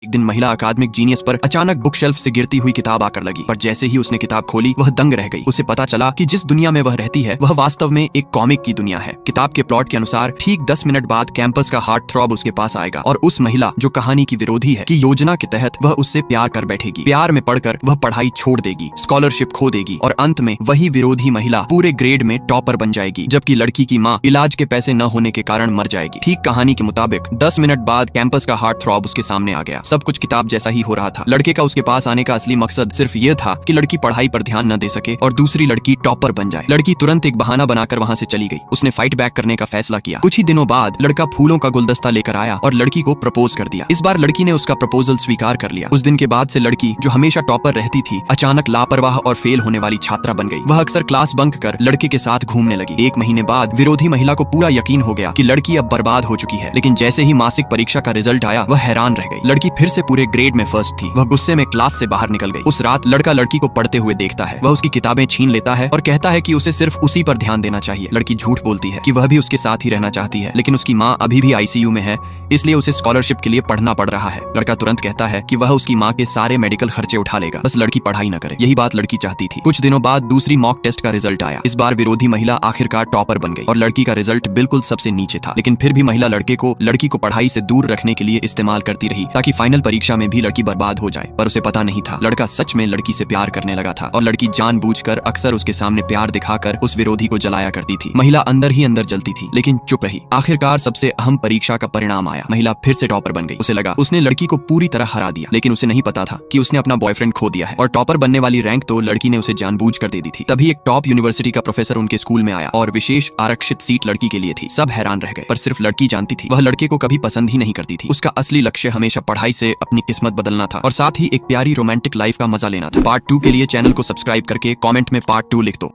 एक दिन महिला अकादमिक जीनियस पर अचानक बुक शेल्फ से गिरती हुई किताब आकर लगी, पर जैसे ही उसने किताब खोली वह दंग रह गई। उसे पता चला कि जिस दुनिया में वह रहती है वह वास्तव में एक कॉमिक की दुनिया है। किताब के प्लॉट के अनुसार ठीक 10 मिनट बाद कैंपस का हार्ट थ्रॉब उसके पास आएगा और उस महिला जो कहानी की विरोधी है की योजना के तहत वह उससे प्यार कर बैठेगी। प्यार में पड़कर वह पढ़ाई छोड़ देगी, स्कॉलरशिप खो देगी और अंत में वही विरोधी महिला पूरे ग्रेड में टॉपर बन जाएगी, जबकि लड़की की माँ इलाज के पैसे न होने के कारण मर जाएगी। ठीक कहानी के मुताबिक 10 मिनट बाद कैंपस का हार्ट थ्रॉब उसके सामने आ गया। सब कुछ किताब जैसा ही हो रहा था। लड़के का उसके पास आने का असली मकसद सिर्फ ये था कि लड़की पढ़ाई पर ध्यान न दे सके और दूसरी लड़की टॉपर बन जाए। लड़की तुरंत एक बहाना बनाकर वहाँ से चली गई। उसने फाइट बैक करने का फैसला किया। कुछ ही दिनों बाद लड़का फूलों का गुलदस्ता लेकर आया और लड़की को प्रपोज कर दिया। इस बार लड़की ने उसका प्रपोजल स्वीकार कर लिया। उस दिन के बाद से लड़की जो हमेशा टॉपर रहती थी अचानक लापरवाह और फेल होने वाली छात्रा बन गई। वह अक्सर क्लास बंक कर लड़के के साथ घूमने लगी। 1 महीने बाद विरोधी महिला को पूरा यकीन हो गया कि लड़की अब बर्बाद हो चुकी है, लेकिन जैसे ही मासिक परीक्षा का रिजल्ट आया वह हैरान रह गई। लड़की फिर से पूरे ग्रेड में फर्स्ट थी। वह गुस्से में क्लास से बाहर निकल गई। उस रात लड़का लड़की को पढ़ते हुए देखता है। वह उसकी किताबें छीन लेता है और कहता है कि उसे सिर्फ उसी पर ध्यान देना चाहिए। लड़की झूठ बोलती है कि वह भी उसके साथ ही रहना चाहती है, लेकिन उसकी माँ अभी भी आईसीयू में है, इसलिए उसे स्कॉलरशिप के लिए पढ़ना पड़ रहा है। लड़का तुरंत कहता है कि वह उसकी माँ के सारे मेडिकल खर्चे उठा लेगा, बस लड़की पढ़ाई न करे। यही बात लड़की चाहती थी। कुछ दिनों बाद दूसरी मॉक टेस्ट का रिजल्ट आया। इस बार विरोधी महिला आखिरकार टॉपर बन गई और लड़की का रिजल्ट बिल्कुल सबसे नीचे था, लेकिन फिर भी महिला लड़की को पढ़ाई से दूर रखने के लिए इस्तेमाल करती रही ताकि फाइनल परीक्षा में भी लड़की बर्बाद हो जाए। पर उसे पता नहीं था लड़का सच में लड़की से प्यार करने लगा था और लड़की जानबूझकर अक्सर उसके सामने प्यार दिखाकर उस विरोधी को जलाया करती थी। महिला अंदर ही अंदर जलती थी लेकिन चुप रही। आखिरकार सबसे अहम परीक्षा का परिणाम आया। महिला फिर से टॉपर बन गई। उसे लगा उसने लड़की को पूरी तरह हरा दिया, लेकिन उसे नहीं पता था कि उसने अपना बॉयफ्रेंड खो दिया है और टॉपर बनने वाली रैंक तो लड़की ने उसे जानबूझकर दे दी थी। तभी एक टॉप यूनिवर्सिटी का प्रोफेसर उनके स्कूल में आया और विशेष आरक्षित सीट लड़की के लिए थी। सब हैरान रह गए, पर सिर्फ लड़की जानती थी वह लड़के को कभी पसंद ही नहीं करती थी। उसका असली लक्ष्य हमेशा पढ़ाई से अपनी किस्मत बदलना था और साथ ही एक प्यारी रोमांटिक लाइफ का मजा लेना था। पार्ट 2 के लिए चैनल को सब्सक्राइब करके कमेंट में पार्ट 2 लिख दो।